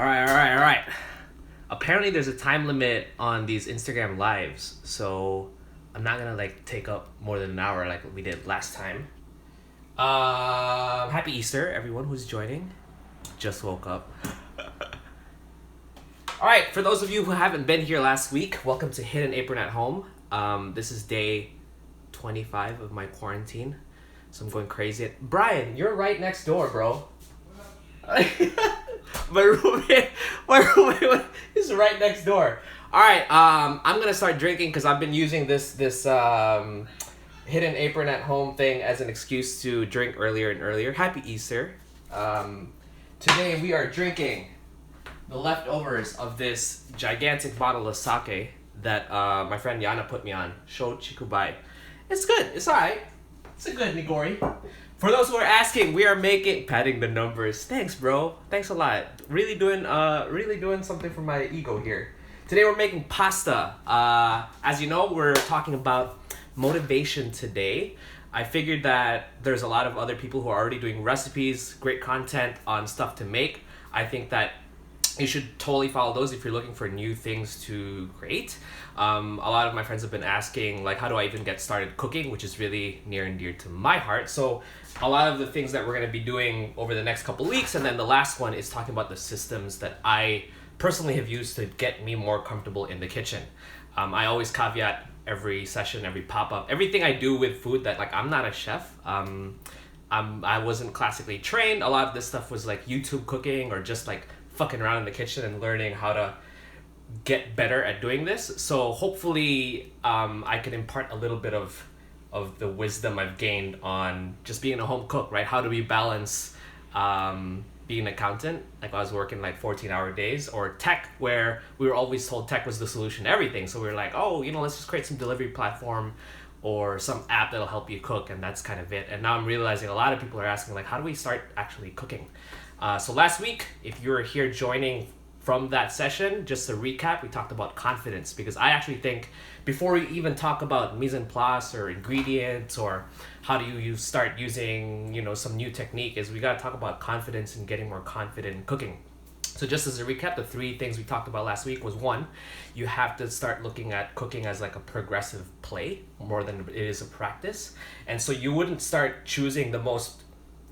All right. Apparently, there's a time limit on these Instagram lives, so I'm not gonna take up more than an hour like we did last time. Happy Easter, everyone who's joining. Just woke up. All right, for those of you who haven't been here last week, welcome to Hidden Apron at Home. This is day 25 of my quarantine, so I'm going crazy. Brian, you're right next door, bro. my roommate is right next door. All right, I'm gonna start drinking because I've been using this Hidden Apron at Home thing as an excuse to drink earlier and earlier. Happy Easter. Today we are drinking the leftovers of this gigantic bottle of sake that my friend Yana put me on. Sho Chikubai. It's good. It's alright. It's a good nigori. For those who are asking, we are padding the numbers. Thanks, bro. Thanks a lot. Really doing something for my ego here. Today we're making pasta. As you know, we're talking about motivation today. I figured that there's a lot of other people who are already doing recipes, great content on stuff to make. I think that you should totally follow those if you're looking for new things to create. A lot of my friends have been asking, how do I even get started cooking, which is really near and dear to my heart. So a lot of the things that we're going to be doing over the next couple weeks, and then the last one is talking about the systems that I personally have used to get me more comfortable in the kitchen. I always caveat every session, every pop-up, everything I do with food that I'm not a chef. I wasn't classically trained. A lot of this stuff was YouTube cooking or just fucking around in the kitchen and learning how to get better at doing this. So hopefully I can impart a little bit of the wisdom I've gained on just being a home cook, right? How do we balance being an accountant, I was working 14-hour days, or tech, where we were always told tech was the solution to everything. So we were let's just create some delivery platform or some app that'll help you cook, and that's kind of it. And now I'm realizing a lot of people are asking how do we start actually cooking? So last week, if you were here joining from that session, just to recap, we talked about confidence, because I actually think before we even talk about mise en place or ingredients or how do you start using some new technique, is we got to talk about confidence and getting more confident in cooking. So just as a recap, the three things we talked about last week was, one, you have to start looking at cooking as a progressive play more than it is a practice. And so you wouldn't start choosing the most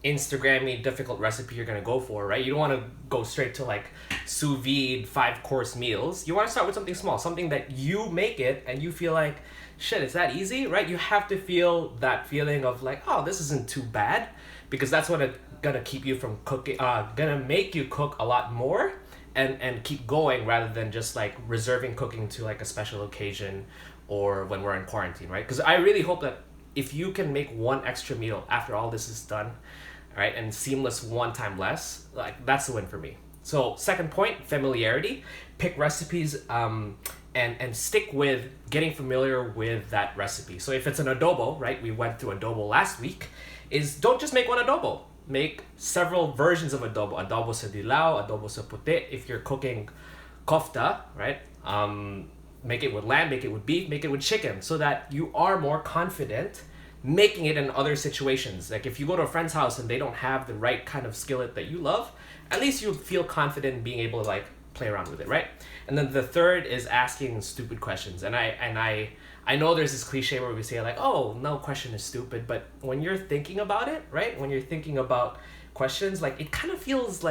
Instagrammy difficult recipe you're gonna go for, right? You don't want to go straight to sous vide 5-course meals. You want to start with something small, something that you make it and you feel shit, it's that easy, right? You have to feel that feeling of oh, this isn't too bad, because that's what it's gonna keep you from cooking, gonna make you cook a lot more and keep going, rather than just reserving cooking to a special occasion or when we're in quarantine, right? Because I really hope that if you can make one extra meal after all this is done, right, and seamless one time less, that's the win for me. So second point, familiarity. Pick recipes and stick with getting familiar with that recipe. So if it's an adobo, right, we went through adobo last week, is don't just make one adobo. Make several versions of adobo. Adobo sa dilaw, adobo sa puti. If you're cooking kofta, right, make it with lamb, make it with beef, make it with chicken, so that you are more confident making it in other situations. If you go to a friend's house and they don't have the right kind of skillet that you love, at least you feel confident in being able to play around with it, right? And then the third is asking stupid questions. And I know there's this cliche where we say oh, no question is stupid, but when you're thinking about it, right? When you're thinking about questions, it kind of feels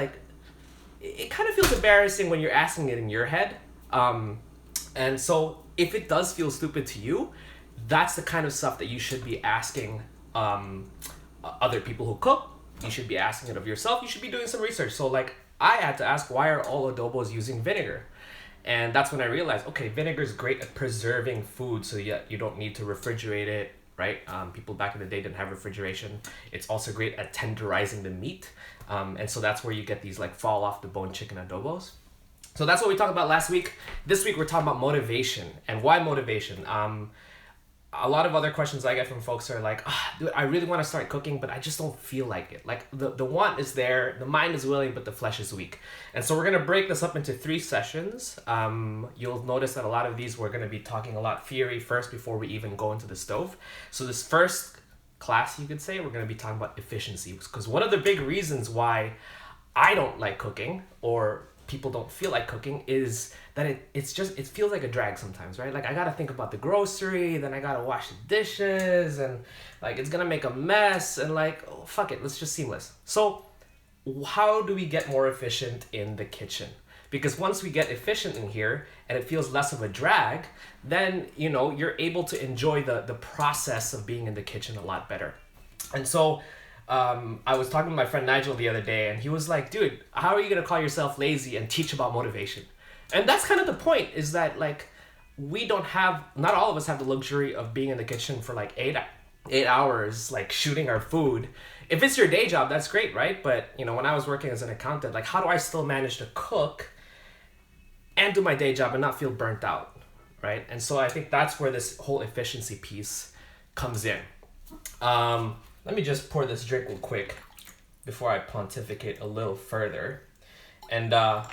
embarrassing when you're asking it in your head. And so if it does feel stupid to you, that's the kind of stuff that you should be asking other people who cook. You should be asking it of yourself. You should be doing some research. So I had to ask, why are all adobos using vinegar? And that's when I realized, okay, vinegar is great at preserving food, so you don't need to refrigerate it, right? People back in the day didn't have refrigeration. It's also great at tenderizing the meat. And so that's where you get these fall off the bone chicken adobos. So that's what we talked about last week. This week we're talking about motivation. And why motivation? A lot of other questions I get from folks are dude, I really want to start cooking, but I just don't feel like it. The want is there, the mind is willing, but the flesh is weak. And so we're going to break this up into 3 sessions. You'll notice that a lot of these, we're going to be talking a lot theory first before we even go into the stove. So this first class, you could say, we're going to be talking about efficiency, because one of the big reasons why I don't like cooking, or people don't feel like cooking is that it feels like a drag sometimes, right? Like I gotta think about the grocery, then I gotta wash the dishes, and like it's gonna make a mess, and like, oh, fuck it, let's just seamless. So how do we get more efficient in the kitchen? Because once we get efficient in here and it feels less of a drag, then you're able to enjoy the process of being in the kitchen a lot better. And so I was talking to my friend Nigel the other day, and he was like, dude, how are you going to call yourself lazy and teach about motivation? And that's kind of the point, is that like not all of us have the luxury of being in the kitchen for like 8 hours, like shooting our food. If it's your day job, that's great, right? But when I was working as an accountant, like how do I still manage to cook and do my day job and not feel burnt out, right? And so I think that's where this whole efficiency piece comes in. Let me just pour this drink real quick before I pontificate a little further. And all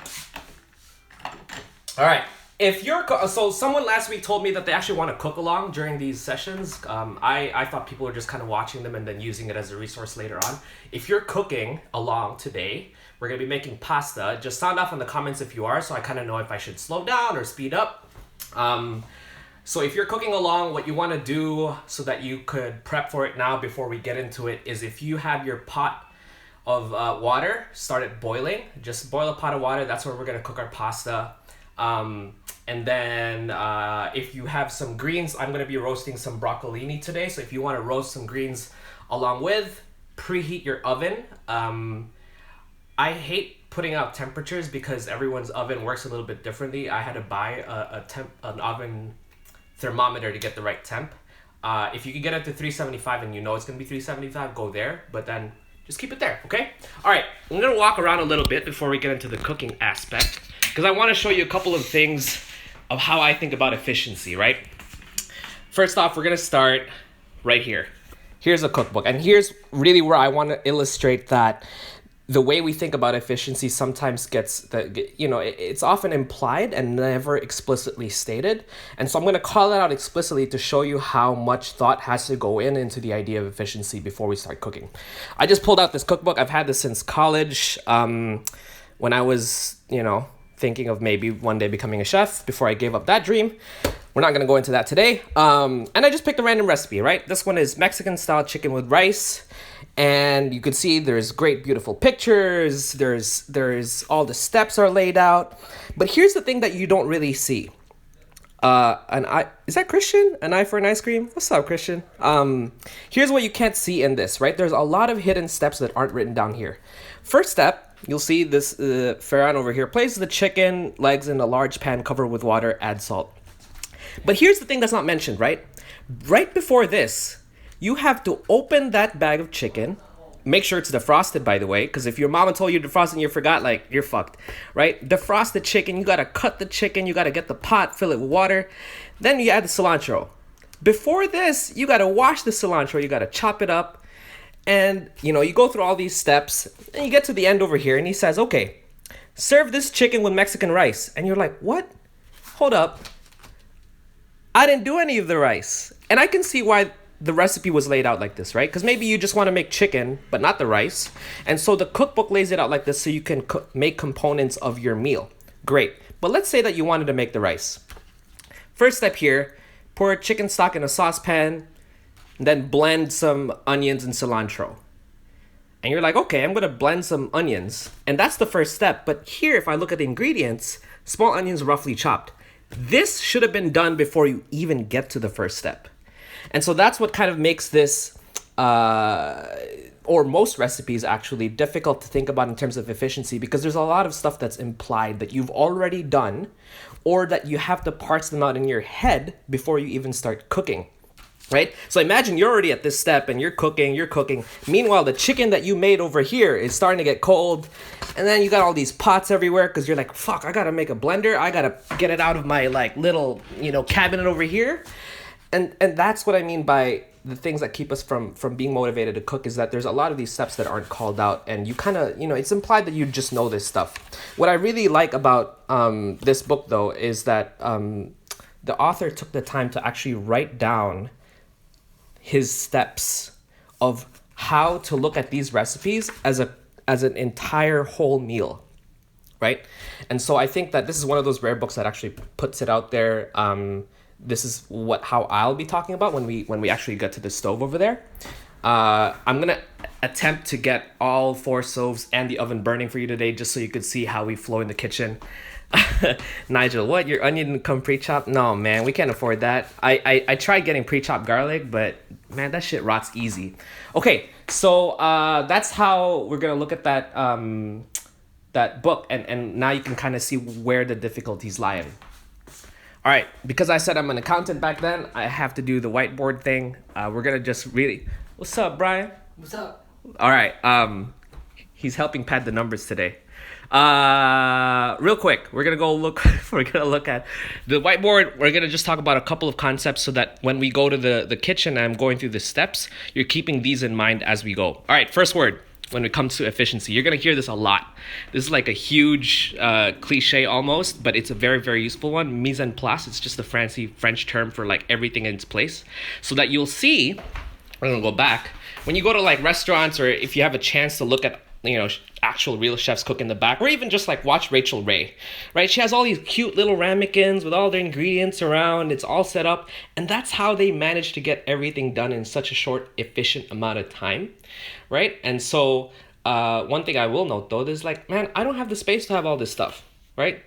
right, so someone last week told me that they actually want to cook along during these sessions. I thought people were just kind of watching them and then using it as a resource later on. If you're cooking along today, we're going to be making pasta. Just sound off in the comments if you are, so I kind of know if I should slow down or speed up. So if you're cooking along, what you want to do so that you could prep for it now before we get into it is, if you have your pot of water, start it boiling. Just boil a pot of water. That's where we're going to cook our pasta. And then if you have some greens, I'm going to be roasting some broccolini today. So if you want to roast some greens along with, preheat your oven. I hate putting out temperatures because everyone's oven works a little bit differently. I had to buy an oven thermometer to get the right temp. If you can get it to 375 and it's going to be 375, go there. But then just keep it there, okay? All right, I'm going to walk around a little bit before we get into the cooking aspect, because I want to show you a couple of things of how I think about efficiency, right? First off, we're going to start right here. Here's a cookbook, and here's really where I want to illustrate that the way we think about efficiency sometimes it's often implied and never explicitly stated. And so I'm going to call it out explicitly to show you how much thought has to go into the idea of efficiency before we start cooking. I just pulled out this cookbook. I've had this since college, when I was, thinking of maybe one day becoming a chef before I gave up that dream. We're not going to go into that today. And I just picked a random recipe, right? This one is Mexican style chicken with rice. And you can see there's great, beautiful pictures. There's all the steps are laid out. But here's the thing that you don't really see. Is that Christian? An eye for an ice cream? What's up, Christian? Here's what you can't see in this, right? There's a lot of hidden steps that aren't written down here. First step, you'll see this Ferran over here. Place the chicken legs in a large pan, cover with water, add salt. But here's the thing that's not mentioned, right? Right before this, you have to open that bag of chicken. Make sure it's defrosted, by the way, because if your mama told you to defrost and you forgot, like, you're fucked, right? Defrost the chicken. You got to cut the chicken. You got to get the pot, fill it with water. Then you add the cilantro. Before this, you got to wash the cilantro. You got to chop it up. And, you go through all these steps. And you get to the end over here, and he says, okay, serve this chicken with Mexican rice. And you're like, what? Hold up. I didn't do any of the rice. And I can see why the recipe was laid out like this, right? Because maybe you just want to make chicken, but not the rice. And so the cookbook lays it out like this so you can make components of your meal. Great. But let's say that you wanted to make the rice. First step here, pour chicken stock in a saucepan, then blend some onions and cilantro. And you're like, okay, I'm going to blend some onions. And that's the first step. But here, if I look at the ingredients, small onions roughly chopped. This should have been done before you even get to the first step. And so that's what kind of makes this, or most recipes actually, difficult to think about in terms of efficiency, because there's a lot of stuff that's implied that you've already done, or that you have to parse them out in your head before you even start cooking, right? So imagine you're already at this step and you're cooking. Meanwhile, the chicken that you made over here is starting to get cold. And then you got all these pots everywhere because you're like, fuck, I got to make a blender. I got to get it out of my little, cabinet over here. And that's what I mean by the things that keep us from being motivated to cook, is that there's a lot of these steps that aren't called out, and you kind of, it's implied that you just know this stuff. What I really like about this book, though, is that the author took the time to actually write down his steps of how to look at these recipes as an entire whole meal, right? And so I think that this is one of those rare books that actually puts it out there. This is how I'll be talking about when we actually get to the stove over there. I'm gonna attempt to get all 4 stoves and the oven burning for you today, just so you could see how we flow in the kitchen. Nigel, what? Your onion come pre-chopped? No, man, we can't afford that. I tried getting pre-chopped garlic, but man, that shit rots easy. Okay, so that's how we're gonna look at that book, and now you can kind of see where the difficulties lie in. All right, because I said I'm an accountant back then, I have to do the whiteboard thing. We're gonna just really. What's up, Brian? What's up? All right. He's helping pad the numbers today. Real quick, we're gonna go look. We're gonna look at the whiteboard. We're gonna just talk about a couple of concepts so that when we go to the kitchen and I'm going through the steps, you're keeping these in mind as we go. All right. First word. When it comes to efficiency, you're gonna hear this a lot. This is like a huge cliche almost, but it's a very, very useful one. Mise en place. It's just a fancy French term for like everything in its place, so that you'll see. I'm gonna go back. When you go to like restaurants, or if you have a chance to look at actual real chefs cook in the back, or even just like watch Rachel Ray, right? She has all these cute little ramekins with all their ingredients around. It's all set up, and that's how they manage to get everything done in such a short, efficient amount of time, right? And so one thing I will note though is like, man, I don't have the space to have all this stuff, right?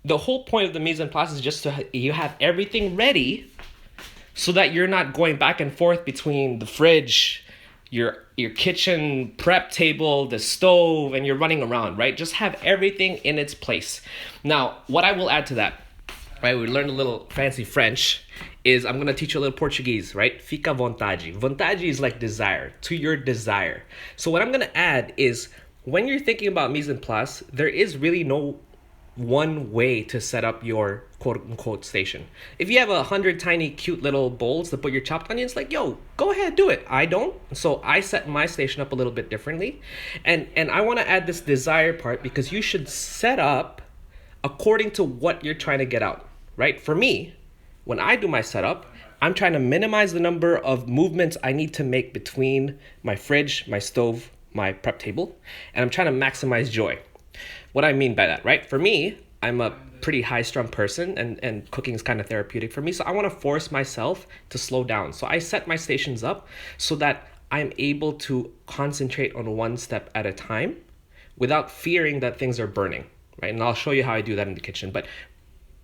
The whole point of the mise en place is just you have everything ready, so that you're not going back and forth between the fridge, your kitchen prep table, the stove, and you're running around, right? Just have everything in its place. Now, what I will add to that, right? We learned a little fancy French, is I'm gonna teach you a little Portuguese, right? Fica vontade. Vontade is like desire, to your desire. So what I'm gonna add is, when you're thinking about mise en place, there is really no one way to set up your quote-unquote station. If you have 100 tiny cute little bowls to put your chopped onions, like, yo, go ahead, do it. I don't. So I set my station up a little bit differently. And I want to add this desire part, because you should set up according to what you're trying to get out, right? For me, when I do my setup, I'm trying to minimize the number of movements I need to make between my fridge, my stove, my prep table, and I'm trying to maximize joy. What I mean by that, right? For me, I'm a pretty high-strung person, and cooking is kind of therapeutic for me. So I want to force myself to slow down. So I set my stations up so that I'm able to concentrate on one step at a time without fearing that things are burning, right? And I'll show you how I do that in the kitchen. But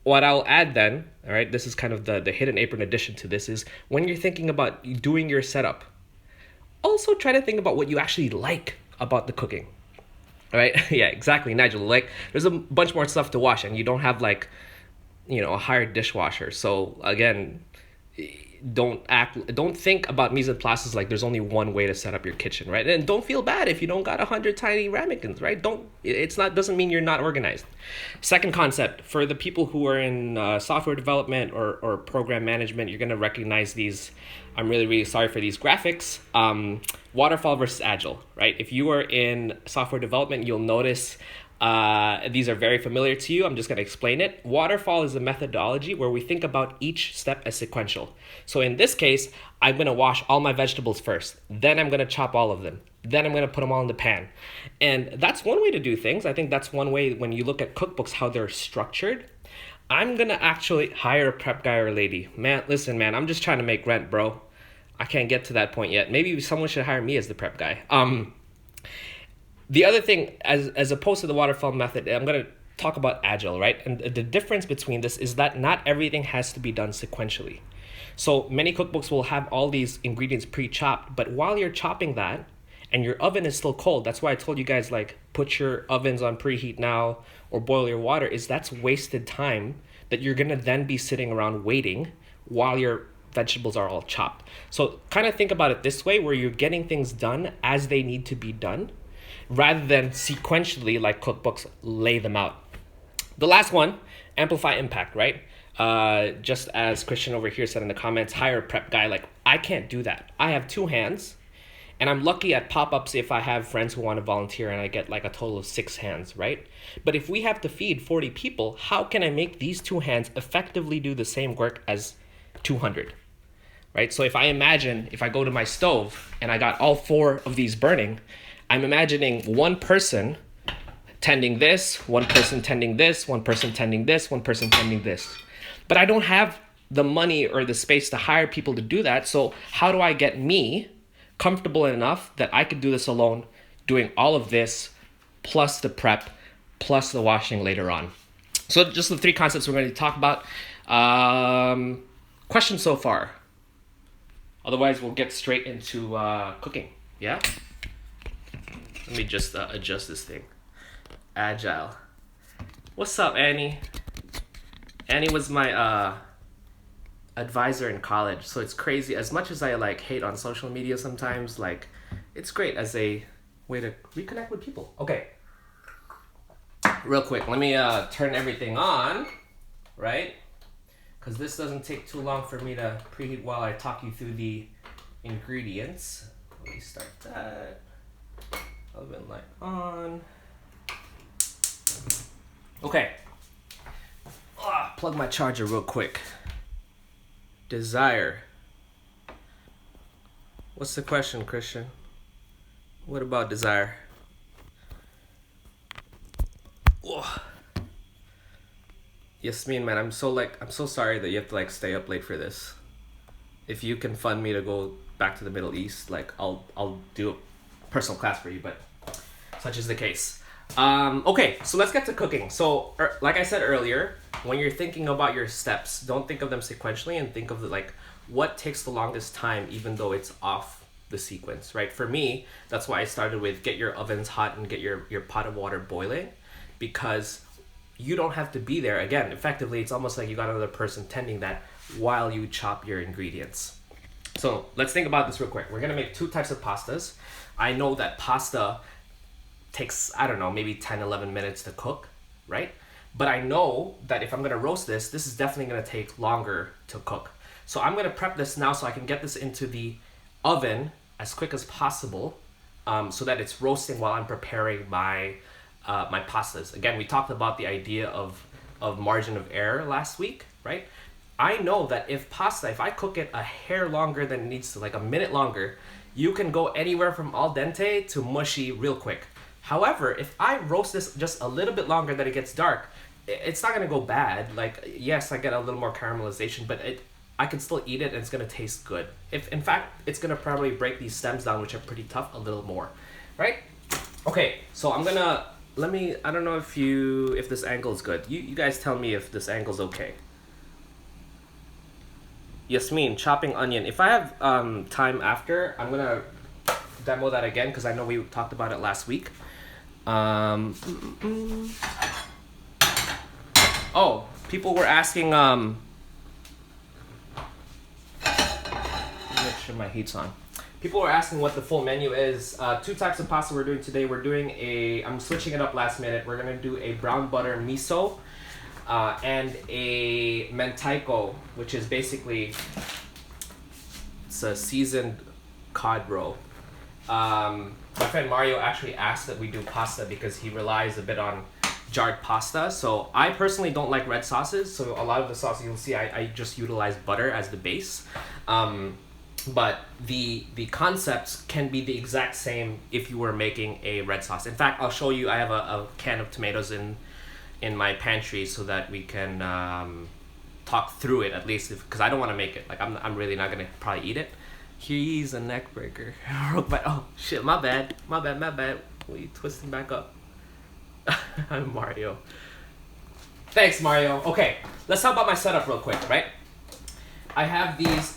what I'll add then, all right, this is kind of the hidden apron addition to this, is when you're thinking about doing your setup, also try to think about what you actually like about the cooking. Right? Yeah, exactly, Nigel. Like, there's a bunch more stuff to wash, and you don't have like, a hired dishwasher. So again, don't think about mise en place as like there's only one way to set up your kitchen, right? And don't feel bad if you don't got 100 tiny ramekins, right? Doesn't mean you're not organized. Second concept, for the people who are in software development or program management, you're gonna recognize these. I'm really, really sorry for these graphics. Waterfall versus Agile, right? If you are in software development, you'll notice these are very familiar to you. I'm just going to explain it. Waterfall is a methodology where we think about each step as sequential. So in this case, I'm going to wash all my vegetables first. Then I'm going to chop all of them. Then I'm going to put them all in the pan. And that's one way to do things. I think that's one way when you look at cookbooks, how they're structured. I'm going to actually hire a prep guy or lady. Man, listen, man, I'm just trying to make rent, bro. I can't get to that point yet. Maybe someone should hire me as the prep guy. The other thing, as opposed to the waterfall method, I'm going to talk about Agile, right? And the difference between this is that not everything has to be done sequentially. So many cookbooks will have all these ingredients pre-chopped, but while you're chopping that, and your oven is still cold, that's why I told you guys, like, put your ovens on preheat now or boil your water, is that's wasted time that you're going to then be sitting around waiting while your vegetables are all chopped. So kind of think about it this way, where you're getting things done as they need to be done, rather than sequentially like cookbooks lay them out. The last one, amplify impact, right? Just as Christian over here said in the comments, hire a prep guy. Like, I can't do that. I have 2 hands, and I'm lucky at pop-ups if I have friends who want to volunteer and I get like a total of 6 hands, right? But if we have to feed 40 people, how can I make these 2 hands effectively do the same work as 200? Right? So if I go to my stove and I got all 4 of these burning, I'm imagining one person tending this, one person tending this, one person tending this, one person tending this. But I don't have the money or the space to hire people to do that. So how do I get me comfortable enough that I could do this alone, doing all of this, plus the prep, plus the washing later on? So just the 3 concepts we're going to talk about. Questions so far? Otherwise, we'll get straight into cooking. Yeah? Let me just adjust this thing. Agile. What's up, Annie? Annie was my advisor in college, so it's crazy. As much as I like hate on social media sometimes, like it's great as a way to reconnect with people. Okay. Real quick, let me turn everything on, right? Because this doesn't take too long for me to preheat while I talk you through the ingredients. Let me start that. Oven light on. Okay. Plug my charger real quick. Desire. What's the question, Christian? What about desire? Whoa. Yasmin, man, I'm so sorry that you have to like stay up late for this. If you can fund me to go back to the Middle East, like I'll do a personal class for you, but such is the case. Okay, so let's get to cooking. So like I said earlier, when you're thinking about your steps, don't think of them sequentially and think of what takes the longest time, even though it's off the sequence, right? For me, that's why I started with get your ovens hot and get your pot of water boiling, because you don't have to be there. Again, effectively, it's almost like you got another person tending that while you chop your ingredients. So let's think about this real quick. We're gonna make 2 types of pastas. I know that pasta takes, I don't know, maybe 10, 11 minutes to cook, right? But I know that if I'm gonna roast this is definitely gonna take longer to cook. So I'm gonna prep this now so I can get this into the oven as quick as possible, so that it's roasting while I'm preparing my my pastas. Again, we talked about the idea of margin of error last week, right? I know that if I cook it a hair longer than it needs to, like a minute longer, you can go anywhere from al dente to mushy real quick. However, if I roast this just a little bit longer that it gets dark, it's not gonna go bad. Like, yes, I get a little more caramelization, but I can still eat it and it's gonna taste good. If in fact, it's gonna probably break these stems down, which are pretty tough, a little more, right? Okay, so I'm gonna, I don't know if this angle is good. You guys tell me if this angle's okay. Yasmin, chopping onion. If I have time after, I'm gonna demo that again because I know we talked about it last week. Oh, people were asking, make sure my heat's on. People were asking what the full menu is. 2 types of pasta we're doing today. I'm switching it up last minute. We're gonna do a brown butter miso and a mentaiko, which is basically, it's a seasoned cod roe. My friend Mario actually asked that we do pasta because he relies a bit on jarred pasta. So I personally don't like red sauces, so a lot of the sauces you'll see I just utilize butter as the base. But the concepts can be the exact same if you were making a red sauce. In fact, I'll show you. I have a can of tomatoes in my pantry so that we can talk through it at least, because I don't want to make it. Like I'm really not gonna probably eat it. He's a neck breaker. Oh shit, my bad. We twisting back up. I'm Mario. Thanks, Mario. Okay, let's talk about my setup real quick, right? I have these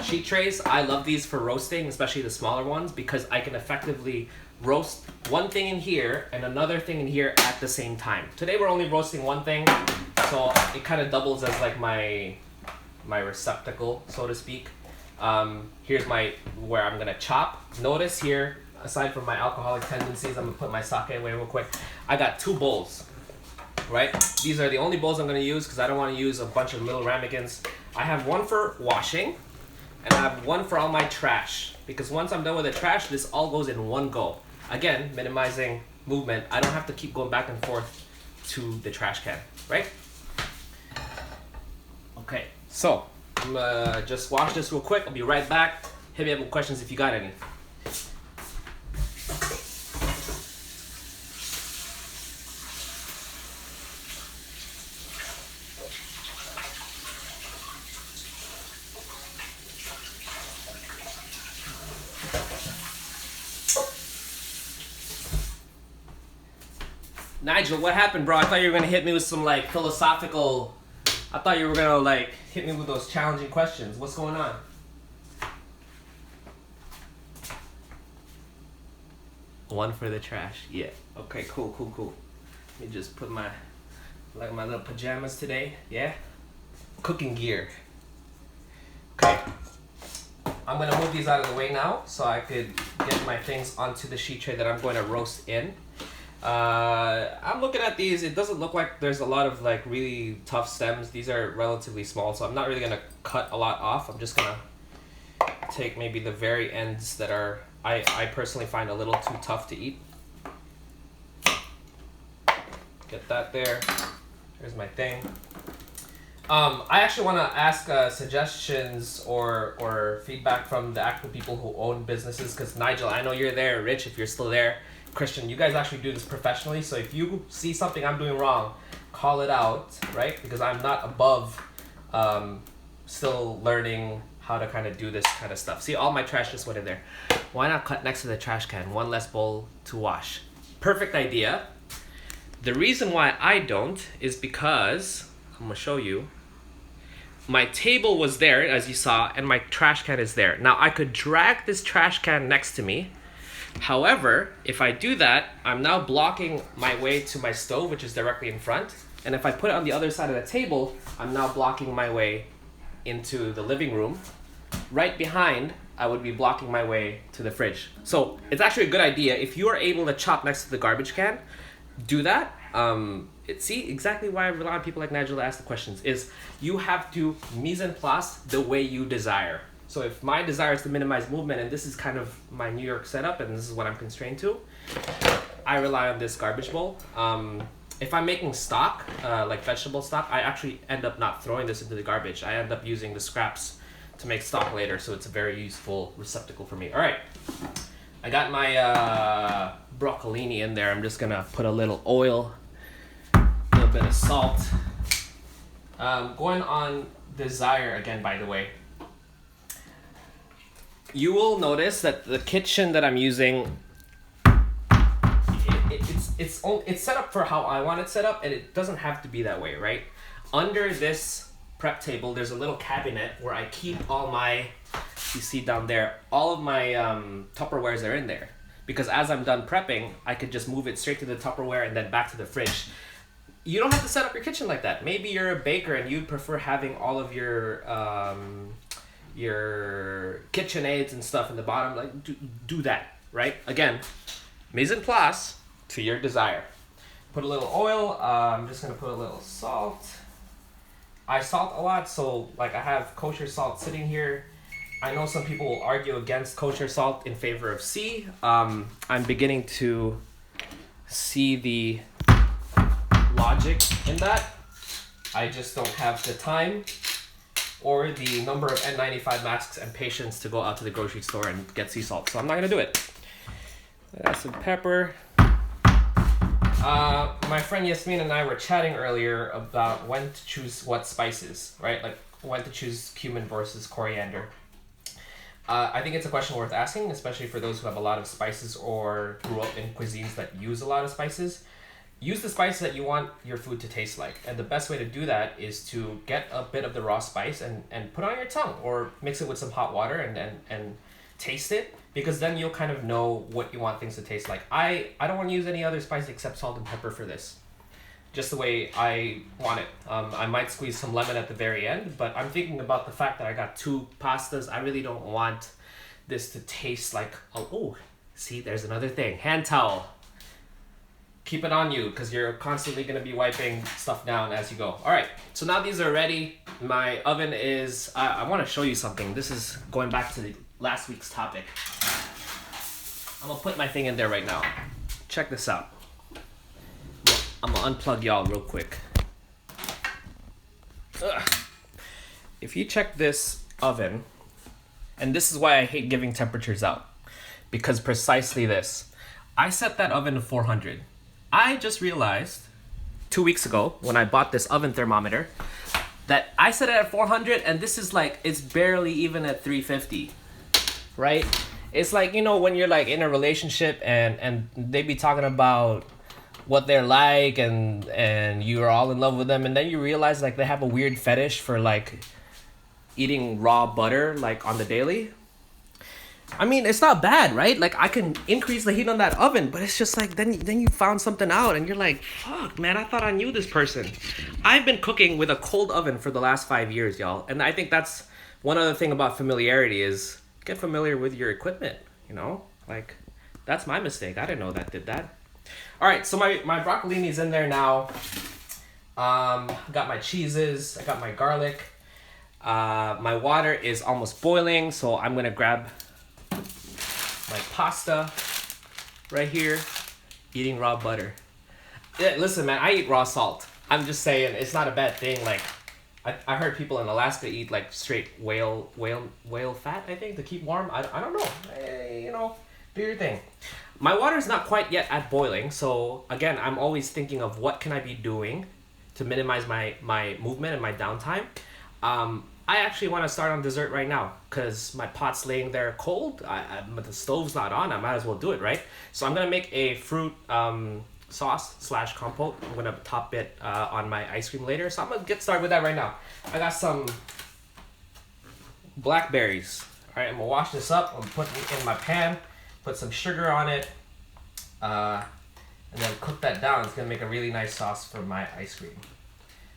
sheet trays. I love these for roasting, especially the smaller ones, because I can effectively roast one thing in here and another thing in here at the same time. Today we're only roasting one thing, so it kind of doubles as like my receptacle, so to speak. Here's where I'm gonna chop. Notice here, aside from my alcoholic tendencies, I'm gonna put my sake away real quick. I got 2 bowls, right? These are the only bowls I'm gonna use because I don't want to use a bunch of little ramekins. I have one for washing, and I have one for all my trash, because once I'm done with the trash, this all goes in one go. Again, minimizing movement. I don't have to keep going back and forth to the trash can, right? Okay, so I'm gonna just wash this real quick. I'll be right back. Hit me up with questions if you got any. Nigel, what happened, bro? I thought you were gonna hit me with some like philosophical. I thought you were gonna like hit me with those challenging questions. What's going on? One for the trash. Yeah. Okay. Cool. Let me just put my little pajamas today. Yeah. Cooking gear. Okay. I'm gonna move these out of the way now so I could get my things onto the sheet tray that I'm going to roast in. I'm looking at these. It doesn't look like there's a lot of like really tough stems. These are relatively small, so I'm not really gonna cut a lot off. I'm just gonna take maybe the very ends that are I personally find a little too tough to eat. Get that there. Here's my thing. I actually want to ask suggestions or feedback from the actual people who own businesses, because Nigel, I know you're there. Rich, if you're still there. Christian, you guys actually do this professionally, so if you see something I'm doing wrong, call it out, right? Because I'm not above still learning how to kind of do this kind of stuff. See, all my trash just went in there. Why not cut next to the trash can? One less bowl to wash. Perfect idea. The reason why I don't is because, I'm gonna show you, my table was there, as you saw, and my trash can is there. Now, I could drag this trash can next to me. However, if I do that, I'm now blocking my way to my stove, which is directly in front. And if I put it on the other side of the table, I'm now blocking my way into the living room. Right behind, I would be blocking my way to the fridge. So it's actually a good idea. If you are able to chop next to the garbage can, do that. See, exactly why I rely on people like Nigel to ask the questions is you have to mise en place the way you desire. So if my desire is to minimize movement, and this is kind of my New York setup, and this is what I'm constrained to, I rely on this garbage bowl. If I'm making stock, like vegetable stock, I actually end up not throwing this into the garbage. I end up using the scraps to make stock later, so it's a very useful receptacle for me. All right, I got my broccolini in there. I'm just gonna put a little oil, a little bit of salt. Going on desire again, by the way. You will notice that the kitchen that I'm using, it's set up for how I want it set up, and it doesn't have to be that way, right? Under this prep table, there's a little cabinet where I keep all my, you see down there, all of my Tupperwares are in there. Because as I'm done prepping, I could just move it straight to the Tupperware and then back to the fridge. You don't have to set up your kitchen like that. Maybe you're a baker and you'd prefer having all of your kitchen aids and stuff in the bottom. Like do that, right? Again, mise en place to your desire. Put a little oil. I'm just gonna put a little salt. I salt a lot, so like I have kosher salt sitting here. I know some people will argue against kosher salt in favor of C. I'm beginning to see the logic in that. I just don't have the time or the number of N95 masks and patience to go out to the grocery store and get sea salt. So I'm not gonna do it. Add some pepper. My friend Yasmin and I were chatting earlier about when to choose what spices, right? Like when to choose cumin versus coriander. I think it's a question worth asking, especially for those who have a lot of spices or grew up in cuisines that use a lot of spices. Use the spice that you want your food to taste like. And the best way to do that is to get a bit of the raw spice and put it on your tongue, or mix it with some hot water and taste it, because then you'll kind of know what you want things to taste like. I don't want to use any other spice except salt and pepper for this. Just the way I want it. I might squeeze some lemon at the very end, but I'm thinking about the fact that I got 2 pastas. I really don't want this to taste like, oh, see, there's another thing. Hand towel. Keep it on you, because you're constantly going to be wiping stuff down as you go. All right, so now these are ready. My oven is, I want to show you something. This is going back to the last week's topic. I'm going to put my thing in there right now. Check this out. I'm going to unplug y'all real quick. If you check this oven, and this is why I hate giving temperatures out, because precisely this. I set that oven to 400. I just realized 2 weeks ago when I bought this oven thermometer that I set it at 400, and this is like, it's barely even at 350, right? It's like, you know, when you're like in a relationship and they be talking about what they're like, and you're all in love with them, and then you realize like they have a weird fetish for like eating raw butter like on the daily. I mean, it's not bad, right? Like I can increase the heat on that oven, but it's just like then you found something out and you're like, fuck, man, I thought I knew this person. I've been cooking with a cold oven for the last 5 years, y'all, and I think that's one other thing about familiarity is get familiar with your equipment. You know, like that's my mistake. I didn't know that did that. All right, so my broccolini's in there now. Got my cheeses. I got my garlic. My water is almost boiling, so I'm gonna grab my pasta right here, eating raw butter. Yeah, listen, man, I eat raw salt. I'm just saying, it's not a bad thing. Like, I heard people in Alaska eat like straight whale fat, I think, to keep warm. I don't know. You know, do your thing. My water is not quite yet at boiling, so again, I'm always thinking of what can I be doing to minimize my movement and my downtime. I actually want to start on dessert right now because my pot's laying there cold. But the stove's not on. I might as well do it, right? So I'm gonna make a fruit sauce / compote. I'm gonna top it on my ice cream later. So I'm gonna get started with that right now. I got some blackberries. All right, I'm gonna wash this up. I'm gonna put it in my pan. Put some sugar on it, and then cook that down. It's gonna make a really nice sauce for my ice cream.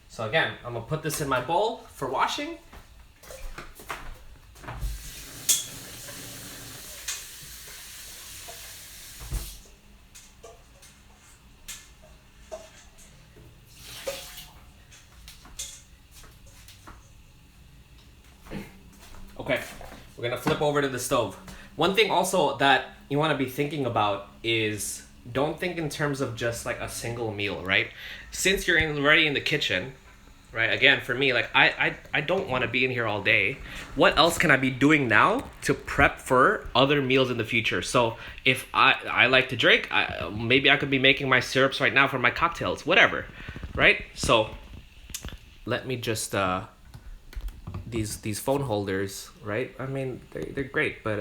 So again, I'm gonna put this in my bowl for washing. Okay, we're gonna flip over to the stove. One thing also that you wanna be thinking about is don't think in terms of just like a single meal, right? Since you're already in the kitchen, right? Again, for me, like I don't wanna be in here all day. What else can I be doing now to prep for other meals in the future? So if I like to drink, maybe I could be making my syrups right now for my cocktails, whatever, right? So let me just, these phone holders, right? I mean, they're great, but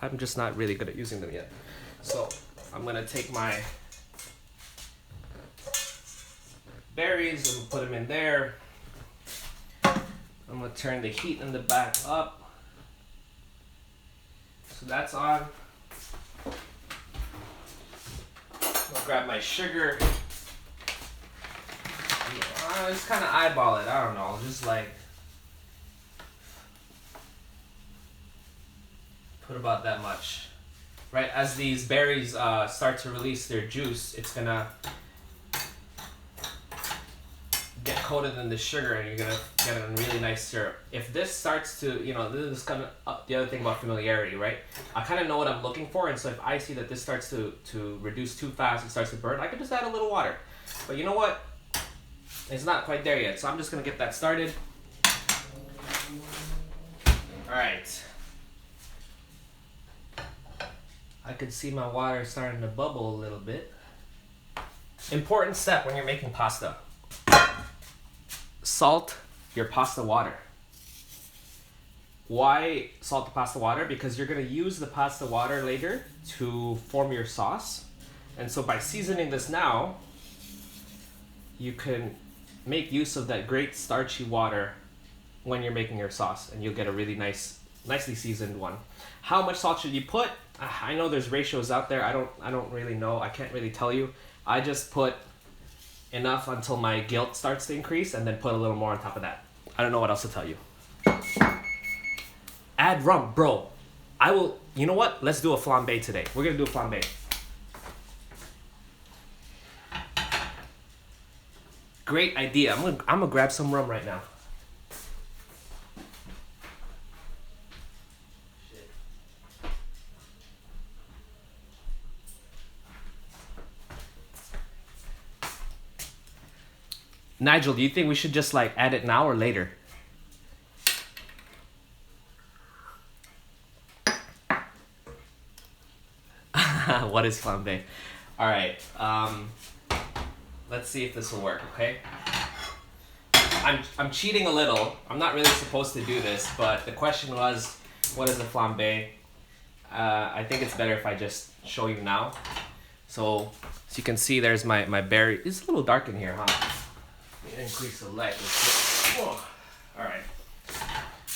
I'm just not really good at using them yet. So I'm gonna take my berries and put them in there. I'm gonna turn the heat in the back up. So that's on. I'll grab my sugar. I just kind of eyeball it. I don't know, just like put about that much, right? As these berries start to release their juice, it's gonna get coated in the sugar, and you're gonna get a really nice syrup. If this starts to, you know, this is kind of the other thing about familiarity, right? I kind of know what I'm looking for, and so if I see that this starts to reduce too fast, it starts to burn, I can just add a little water. But you know what? It's not quite there yet, so I'm just gonna get that started. All right. I could see my water starting to bubble a little bit. Important step when you're making pasta. Salt your pasta water. Why salt the pasta water? Because you're going to use the pasta water later to form your sauce. And so by seasoning this now, you can make use of that great starchy water when you're making your sauce, and you'll get a really nicely seasoned one. How much salt should you put? I know there's ratios out there. I don't really know. I can't really tell you. I just put enough until my guilt starts to increase, and then put a little more on top of that. I don't know what else to tell you. Add rum, bro. You know what? Let's do a flambe today. We're gonna do a flambe. Great idea. I'm gonna grab some rum right now. Nigel, do you think we should just like add it now or later? What is flambe? All right. Let's see if this will work. Okay. I'm cheating a little. I'm not really supposed to do this, but the question was, what is a flambe? I think it's better if I just show you now. So So you can see there's my berry. It's a little dark in here, huh? Let me increase the light. Oh. All right.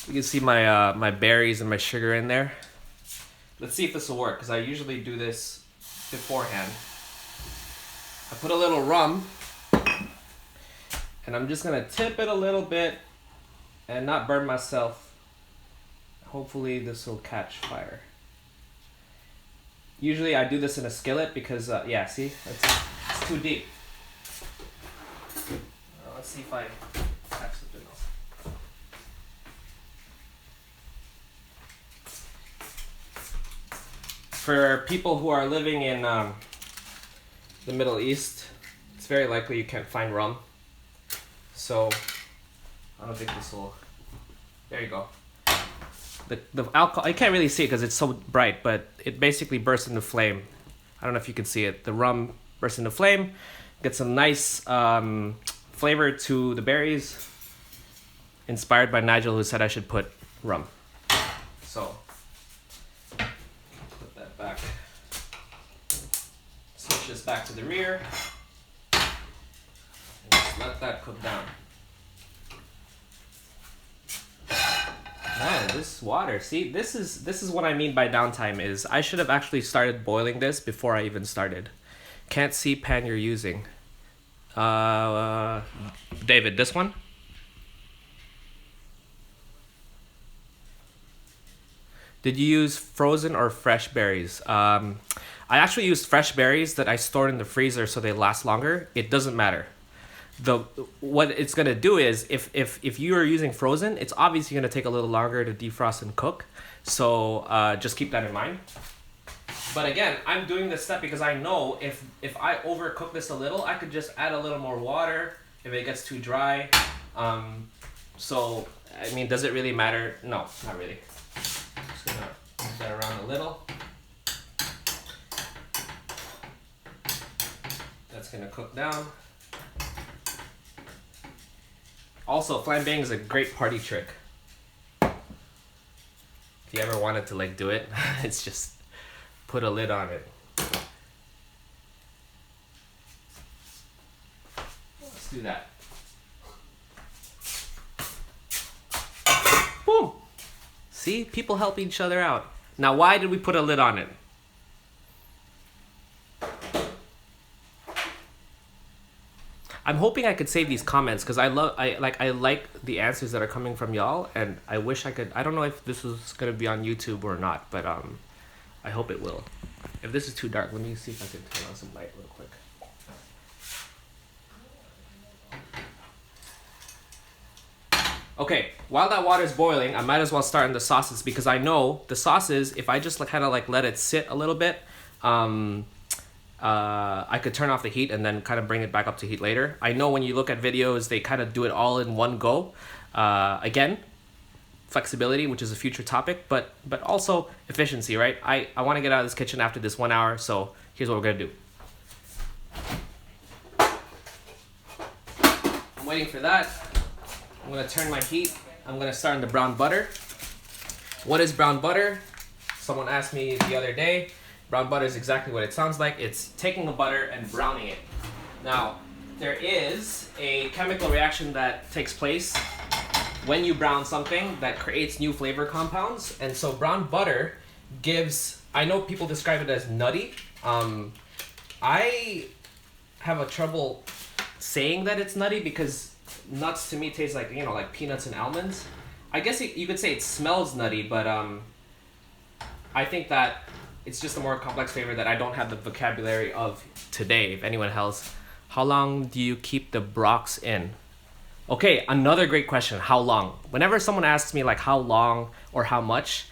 You can see my berries and my sugar in there. Let's see if this will work, because I usually do this beforehand. I put a little rum, and I'm just gonna tip it a little bit and not burn myself. Hopefully this will catch fire. Usually I do this in a skillet because, yeah, see, it's too deep. Let's see if I catch something else. For people who are living in the Middle East, it's very likely you can't find rum. So, I don't think this will, there you go. The alcohol, I can't really see it because it's so bright, but it basically bursts into flame. I don't know if you can see it. The rum bursts into flame, gets some nice flavor to the berries, inspired by Nigel, who said I should put rum. So, put that back. Switch this back to the rear, and just let that cook down. Man, this water, see, this is what I mean by downtime. Is I should have actually started boiling this before I even started. Can't see pan you're using. David, this one? Did you use frozen or fresh berries? I actually used fresh berries that I stored in the freezer so they last longer. It doesn't matter. What it's gonna do is if you are using frozen, it's obviously gonna take a little longer to defrost and cook. So just keep that in mind. But again, I'm doing this step because I know if I overcook this a little, I could just add a little more water if it gets too dry. So I mean, does it really matter? No, not really. Just gonna move that around a little. That's gonna cook down. Also, flambeing is a great party trick. If you ever wanted to like do it, it's just put a lid on it. Let's do that. Boom! See, people help each other out. Now, why did we put a lid on it? I'm hoping I could save these comments because I like the answers that are coming from y'all, and I wish I could. I don't know if this is gonna be on YouTube or not, but I hope it will. If this is too dark, let me see if I can turn on some light real quick. Okay, while that water is boiling, I might as well start on the sauces because I know the sauces, if I just kind of like let it sit a little bit, I could turn off the heat and then kind of bring it back up to heat later. I know when you look at videos, they kind of do it all in one go. Again, flexibility, which is a future topic, but also efficiency, right? I want to get out of this kitchen after this 1 hour, so here's what we're going to do. I'm waiting for that. I'm going to turn my heat. I'm going to start on the brown butter. What is brown butter? Someone asked me the other day. Brown butter is exactly what it sounds like. It's taking the butter and browning it. Now, there is a chemical reaction that takes place when you brown something that creates new flavor compounds. And so brown butter gives, I know people describe it as nutty. I have a trouble saying that it's nutty because nuts to me taste like, you know, like peanuts and almonds. I guess you could say it smells nutty, but I think that it's just a more complex flavor that I don't have the vocabulary of today. If anyone else, how long do you keep the brocks in? Okay, another great question. How long? Whenever someone asks me like how long or how much,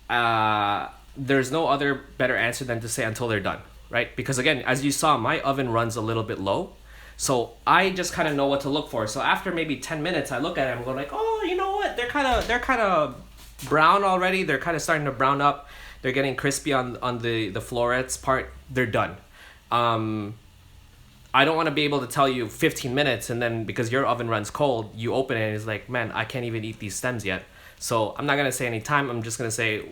there's no other better answer than to say until they're done, right? Because again, as you saw, my oven runs a little bit low. So I just kind of know what to look for. So after maybe 10 minutes, I look at it and go like, oh, you know what? They're kind of brown already. They're kind of starting to brown up. They're getting crispy on the florets part. They're done. I don't want to be able to tell you 15 minutes and then because your oven runs cold, you open it and it's like, man, I can't even eat these stems yet. So I'm not going to say any time. I'm just going to say,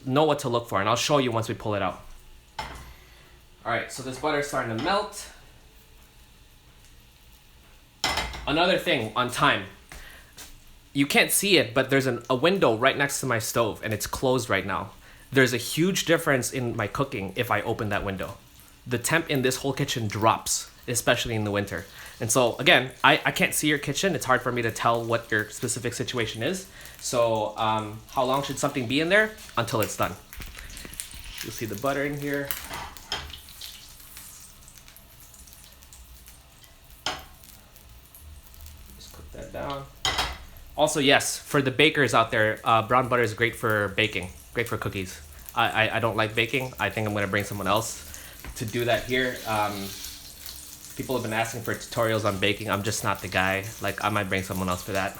know what to look for. And I'll show you once we pull it out. All right, so this butter is starting to melt. Another thing on time. You can't see it, but there's a window right next to my stove and it's closed right now. There's a huge difference in my cooking if I open that window. The temp in this whole kitchen drops, especially in the winter. And so again, I can't see your kitchen. It's hard for me to tell what your specific situation is. So how long should something be in there? Until it's done. You'll see the butter in here. Just cook that down. Also, yes, for the bakers out there, brown butter is great for baking, great for cookies. I don't like baking. I think I'm gonna bring someone else to do that here. People have been asking for tutorials on baking. I'm just not the guy. Like, I might bring someone else for that.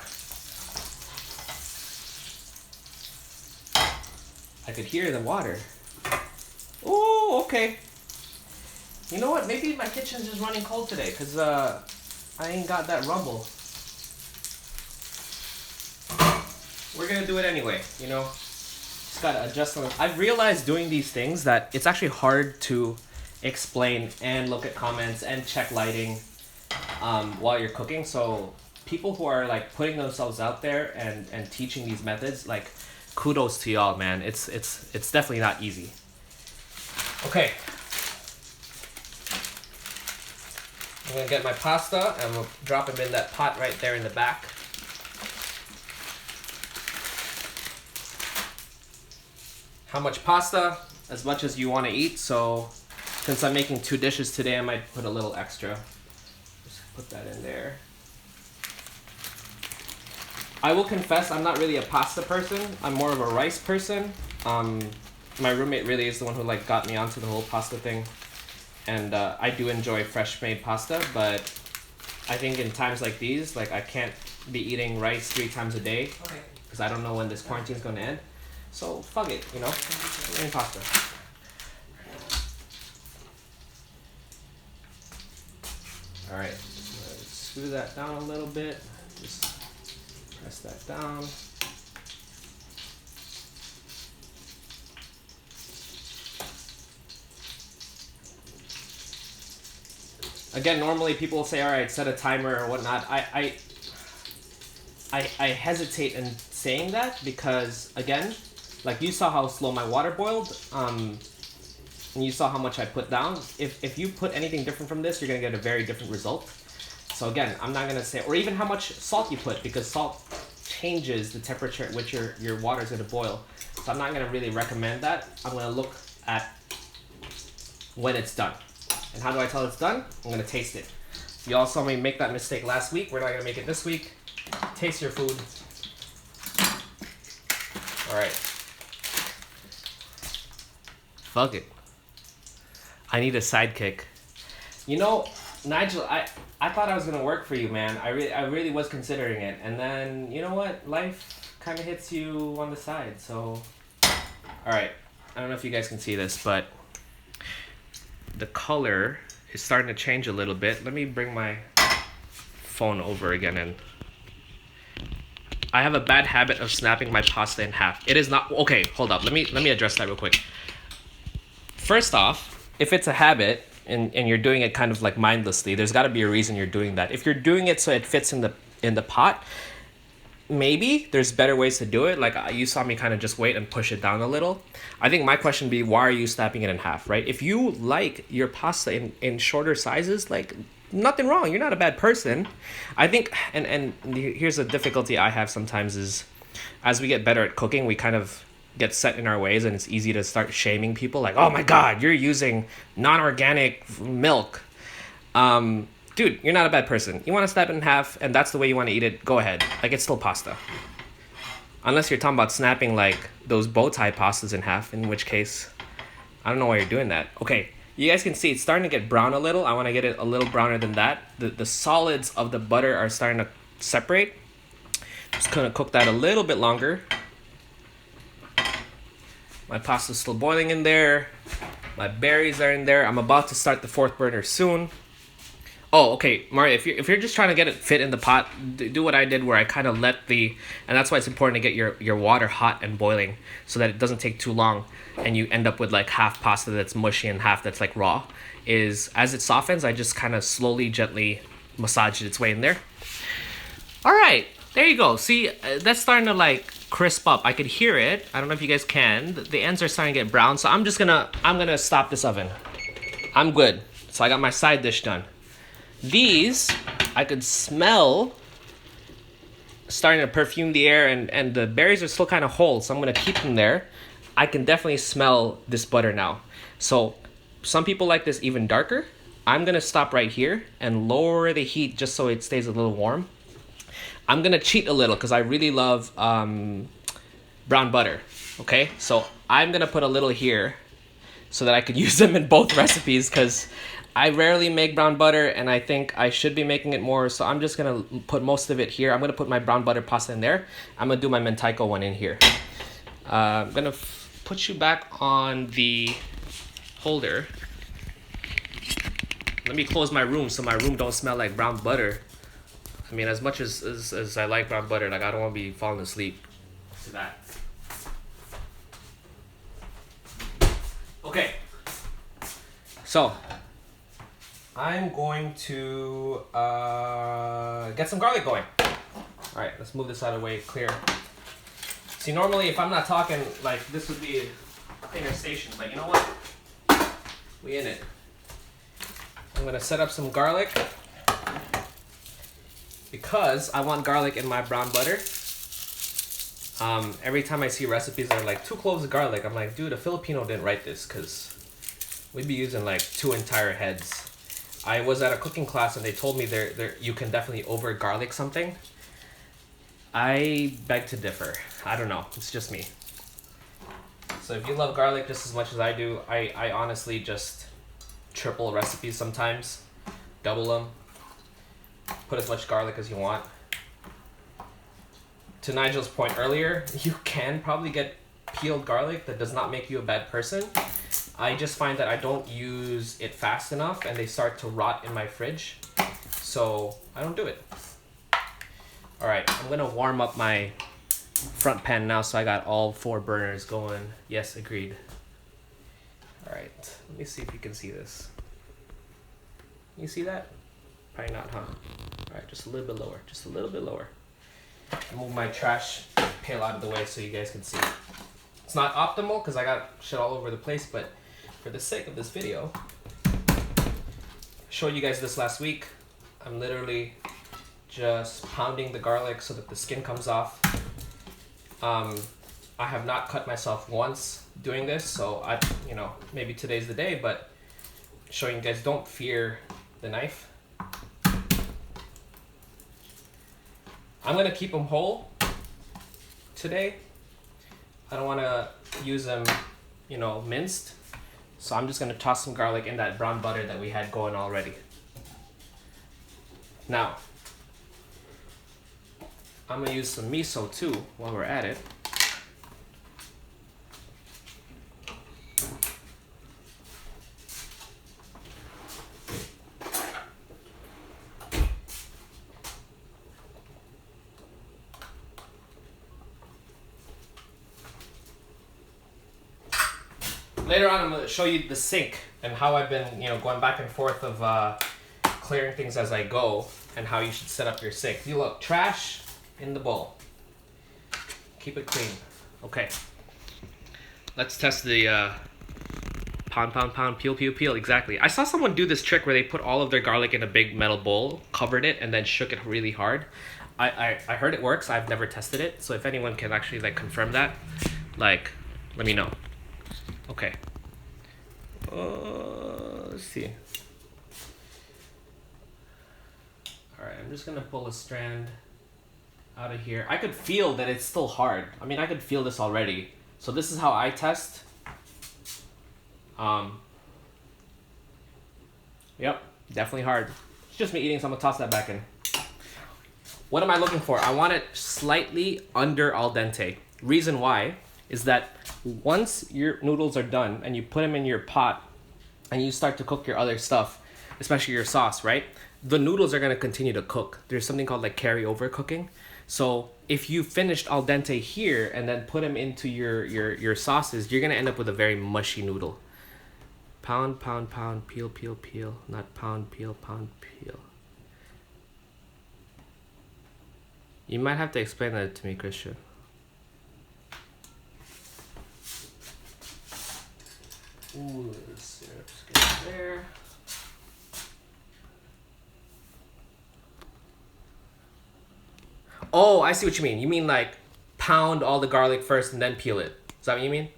I could hear the water. Oh, okay. You know what? Maybe my kitchen's just running cold today because I ain't got that rumble. We're gonna do it anyway, you know? Just gotta adjust on it. I've realized doing these things that it's actually hard to explain and look at comments and check lighting while you're cooking. So people who are like putting themselves out there and teaching these methods, like, kudos to y'all, man. It's definitely not easy. Okay. I'm gonna get my pasta and we'll drop them in that pot right there in the back. How much pasta? As much as you want to eat. So since I'm making 2 dishes today, I might put a little extra. Just put that in there. I will confess, I'm not really a pasta person. I'm more of a rice person. My roommate really is the one who like got me onto the whole pasta thing. And I do enjoy fresh made pasta, but I think in times like these, like, I can't be eating rice 3 times a day because I don't know when this quarantine is going to end. So fuck it, you know, I'm eating pasta. All right, screw that down a little bit. Just press that down. Again, normally people will say, all right, set a timer or whatnot. I hesitate in saying that because, again, like, you saw how slow my water boiled, and you saw how much I put down. If you put anything different from this, you're gonna get a very different result. So again, I'm not gonna say, or even how much salt you put, because salt changes the temperature at which your water is gonna boil. So I'm not gonna really recommend that. I'm gonna look at when it's done. And how do I tell it's done? I'm gonna taste it. You all saw me make that mistake last week. We're not gonna make it this week. Taste your food. All right. Fuck it. I need a sidekick. You know, Nigel, I thought I was gonna work for you, man. I really was considering it, and then, you know what? Life kind of hits you on the side. So, all right. I don't know if you guys can see this, but the color is starting to change a little bit. Let me bring my phone over again, and I have a bad habit of snapping my pasta in half. It is not okay. Hold up. Let me address that real quick. First off, if it's a habit and you're doing it kind of like mindlessly, there's got to be a reason you're doing that. If you're doing it so it fits in the pot, maybe there's better ways to do it. Like, you saw me kind of just wait and push it down a little. I think my question would be, why are you snapping it in half, right? If you like your pasta in shorter sizes, like, nothing wrong. You're not a bad person. I think, and here's a difficulty I have sometimes is, as we get better at cooking, we kind of get set in our ways, and it's easy to start shaming people like, oh my God, you're using non-organic milk. Dude, you're not a bad person. You want to snap it in half, and that's the way you want to eat it, go ahead. Like, it's still pasta. Unless you're talking about snapping, like, those bow tie pastas in half, in which case, I don't know why you're doing that. Okay, you guys can see it's starting to get brown a little. I want to get it a little browner than that. The solids of the butter are starting to separate. Just gonna cook that a little bit longer. My pasta's still boiling in there. My berries are in there. I'm about to start the 4th burner soon. Oh, okay, Mario. If you're just trying to get it fit in the pot, do what I did, where I kind of let the, and that's why it's important to get your water hot and boiling, so that it doesn't take too long, and you end up with like half pasta that's mushy and half that's like raw. Is as it softens, I just kind of slowly, gently massage its way in there. All right, there you go. See, that's starting to like crisp up. I could hear it. I don't know if you guys can. The ends are starting to get brown, so I'm gonna stop this oven. I'm good. So I got my side dish done. These, I could smell starting to perfume the air, and the berries are still kind of whole, so I'm going to keep them there. I can definitely smell this butter now. So some people like this even darker. I'm going to stop right here and lower the heat just so it stays a little warm. I'm going to cheat a little because I really love brown butter. Okay, so I'm going to put a little here so that I could use them in both recipes, because I rarely make brown butter, and I think I should be making it more, so I'm just going to put most of it here. I'm going to put my brown butter pasta in there. I'm going to do my mentaiko one in here. I'm going to put you back on the holder. Let me close my room so my room don't smell like brown butter. I mean, as much as I like brown butter, like I don't want to be falling asleep to that. Okay. So I'm going to get some garlic going. All right, let's move this out of the way, clear. See, normally if I'm not talking, like this would be a cleaner station, but you know what? We in it. I'm gonna set up some garlic because I want garlic in my brown butter. Every time I see recipes that are like 2 cloves of garlic, I'm like, dude, a Filipino didn't write this, because we'd be using like 2 entire heads. I was at a cooking class and they told me you can definitely over garlic something. I beg to differ. I don't know. It's just me. So if you love garlic just as much as I do, I honestly just triple recipes sometimes. Double them. Put as much garlic as you want. To Nigel's point earlier, you can probably get peeled garlic. That does not make you a bad person. I just find that I don't use it fast enough and they start to rot in my fridge. So I don't do it. All right, I'm gonna warm up my front pan now, so I got all 4 burners going. Yes, agreed. All right, let me see if you can see this. You see that? Probably not, huh? All right, just a little bit lower, just a little bit lower. Move my trash pail out of the way so you guys can see. It's not optimal because I got shit all over the place, but for the sake of this video, I showed you guys this last week. I'm literally just pounding the garlic so that the skin comes off. I have not cut myself once doing this, so maybe today's the day, but showing you guys, don't fear the knife. I'm gonna keep them whole today. I don't want to use them, minced. So I'm just gonna toss some garlic in that brown butter that we had going already. Now, I'm gonna use some miso too while we're at it. Later on, I'm going to show you the sink and how I've been, going back and forth of clearing things as I go, and how you should set up your sink. You look, trash in the bowl. Keep it clean. Okay. Let's test the pound, peel. Exactly. I saw someone do this trick where they put all of their garlic in a big metal bowl, covered it, and then shook it really hard. I heard it works. I've never tested it. So if anyone can actually confirm that, let me know. Okay. Let's see. All right, I'm just gonna pull a strand out of here. I could feel that it's still hard. I mean, I could feel this already. So this is how I test. Yep, definitely hard. It's just me eating, so I'm gonna toss that back in. What am I looking for? I want it slightly under al dente. Reason why is that once your noodles are done and you put them in your pot and you start to cook your other stuff, especially your sauce, right? the noodles are gonna continue to cook. There's something called like carryover cooking. So if you finished al dente here and then put them into your sauces, you're gonna end up with a very mushy noodle. Pound, pound, pound, peel, peel, peel. Not pound, peel, pound, peel. You might have to explain that to me, Christian. Ooh, the syrup's getting there. Oh, I see what you mean. You mean like pound all the garlic first and then peel it. Is that what you mean?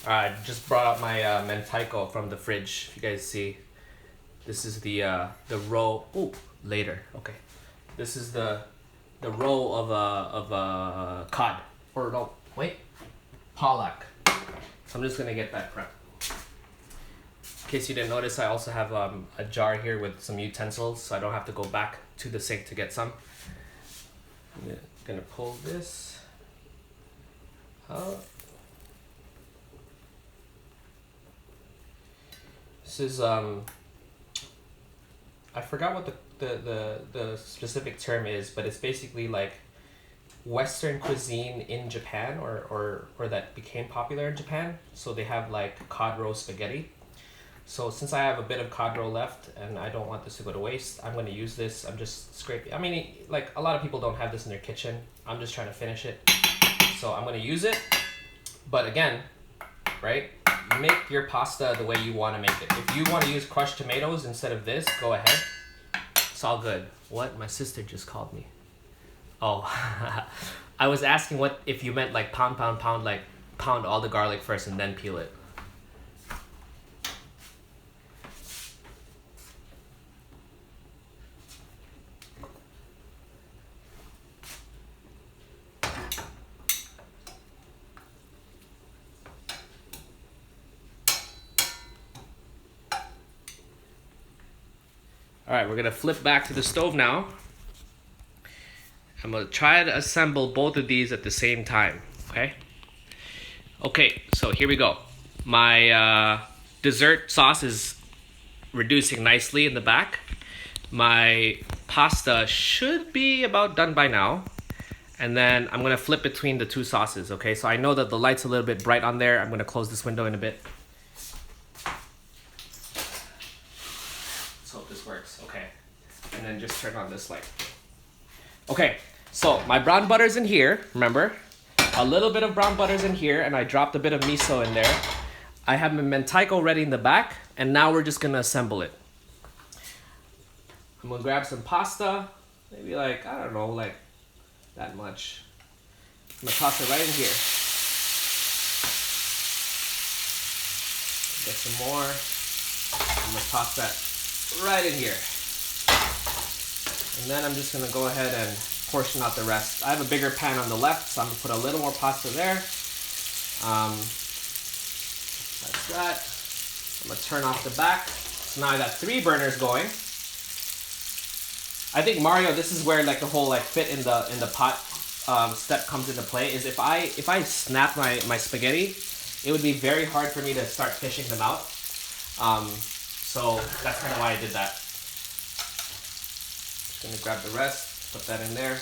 I just brought out my mentaiko from the fridge. If you guys see, this is the roll. Ooh, later. Okay, this is the roll of cod, or no, wait, pollock. So I'm just gonna get that prepped. In case you didn't notice, I also have a jar here with some utensils, so I don't have to go back to the sink to get some. I'm gonna pull this out. This is I forgot what the specific term is, but it's basically like Western cuisine in Japan, or that became popular in Japan. So they have like cod roe spaghetti. So since I have a bit of cod roe left and I don't want this to go to waste, I'm going to use this. I'm just scraping. I mean, like a lot of people don't have this in their kitchen. I'm just trying to finish it. So I'm going to use it. But again, right? Make your pasta the way you want to make it. If you want to use crushed tomatoes instead of this, go ahead. It's all good. What? My sister just called me. Oh, I was asking what if you meant like pound, pound, pound, like pound all the garlic first and then peel it. All right, we're gonna flip back to the stove now. I'm gonna try to assemble both of these at the same time, okay? Okay, so here we go. My dessert sauce is reducing nicely in the back. My pasta should be about done by now. And then I'm gonna flip between the two sauces, okay? So I know that the light's a little bit bright on there. I'm gonna close this window in a bit. Let's hope this works, okay. And then just turn on this light. Okay, so my brown butter's in here, remember? A little bit of brown butter's in here, and I dropped a bit of miso in there. I have my mentaiko ready in the back, and now we're just gonna assemble it. I'm gonna grab some pasta, maybe like, I don't know, like that much. I'm gonna toss it right in here. Get some more. I'm gonna toss that right in here. And then I'm just gonna go ahead and portion out the rest. I have a bigger pan on the left, so I'm gonna put a little more pasta there. Like that. I'm gonna turn off the back. So now I got 3 burners going. I think Mario, this is where like the whole like fit in the pot step comes into play. Is if I snap my spaghetti, it would be very hard for me to start fishing them out. So that's kind of why I did that. Just gonna grab the rest, put that in there.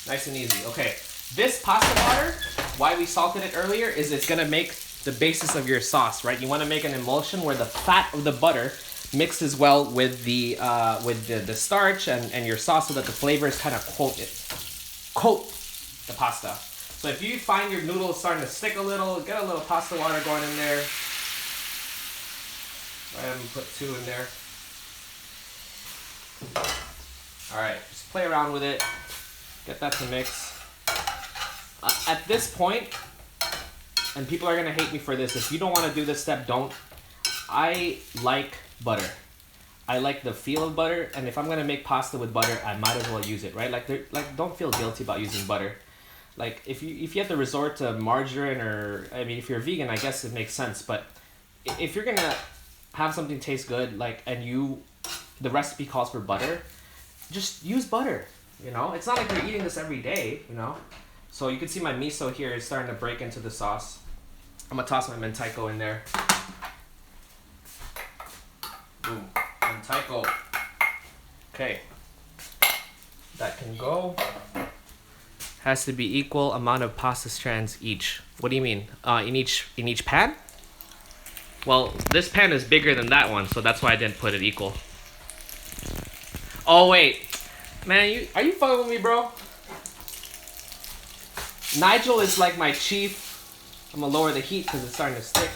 Nice and easy. Okay, this pasta water, why we salted it earlier, is it's gonna make the basis of your sauce, right? You want to make an emulsion where the fat of the butter mixes well with the starch and your sauce, so that the flavors kind of coat the pasta. So if you find your noodles starting to stick a little, get a little pasta water going in there. I'm gonna put 2 in there. All right, just play around with it. Get that to mix. At this point, and people are gonna hate me for this, if you don't want to do this step, don't. I like butter. I like the feel of butter, and if I'm gonna make pasta with butter, I might as well use it, right? Like don't feel guilty about using butter. Like if you have to resort to margarine, or I mean, if you're vegan, I guess it makes sense. But if you're gonna have something taste good, like, and the recipe calls for butter, just use butter. You know, it's not like you're eating this every day, you know. So you can see my miso here is starting to break into the sauce. I'm gonna toss my mentaiko in there. Boom, mentaiko. Okay, that can go. Has to be equal amount of pasta strands each. What do you mean? In each pan? Well, this pan is bigger than that one, so that's why I didn't put it equal. Oh wait, man, are you fucking with me, bro? Nigel is like my chief. I'm gonna lower the heat because it's starting to stick.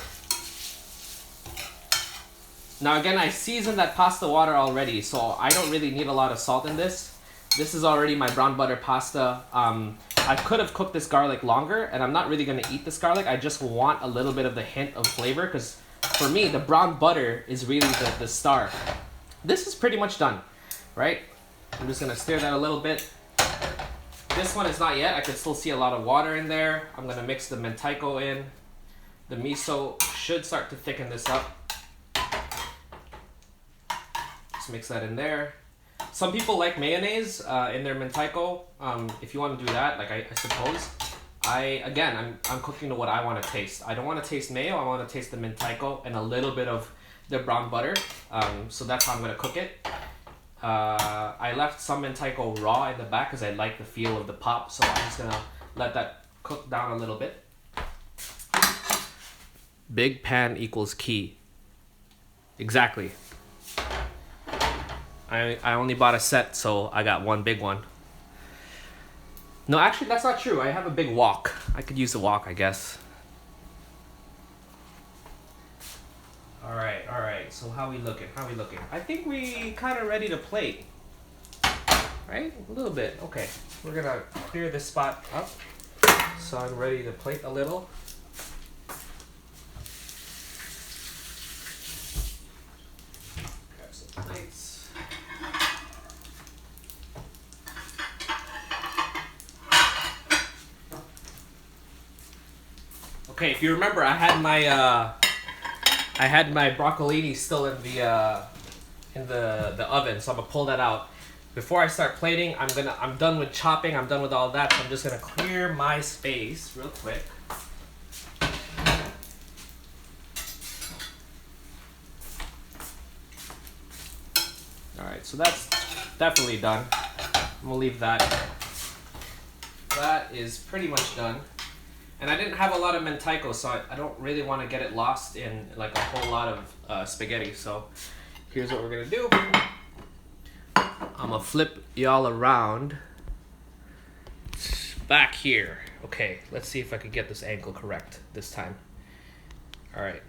Now again, I seasoned that pasta water already, so I don't really need a lot of salt in this. This is already my brown butter pasta. I could have cooked this garlic longer, and I'm not really gonna eat this garlic. I just want a little bit of the hint of flavor, because for me, the brown butter is really the star. This is pretty much done, right? I'm just gonna stir that a little bit. This one is not yet. I can still see a lot of water in there. I'm gonna mix the mentaiko in. The miso should start to thicken this up. Just mix that in there. Some people like mayonnaise in their mentaiko. If you want to do that, like I suppose. I'm cooking to what I want to taste. I don't want to taste mayo. I want to taste the mentaiko and a little bit of the brown butter. So that's how I'm gonna cook it. I left some mentaiko raw in the back because I like the feel of the pop. So I'm just gonna let that cook down a little bit. Big pan equals key. Exactly. I only bought a set, so I got one big one. No, actually, that's not true. I have a big wok. I could use the wok, I guess. All right. So how we looking? I think we kind of ready to plate. Right? A little bit. Okay. We're gonna clear this spot up. So I'm ready to plate a little. Grab some plates. Okay, if you remember, I had my broccolini still in the oven, so I'm gonna pull that out. Before I start plating, I'm done with chopping. I'm done with all that, so I'm just gonna clear my space real quick. All right, so that's definitely done. I'm gonna leave that. That is pretty much done. And I didn't have a lot of mentaiko, so I don't really want to get it lost in like a whole lot of spaghetti. So here's what we're gonna do. I'm gonna flip y'all around back here. Okay, let's see if I could get this angle correct this time. All right,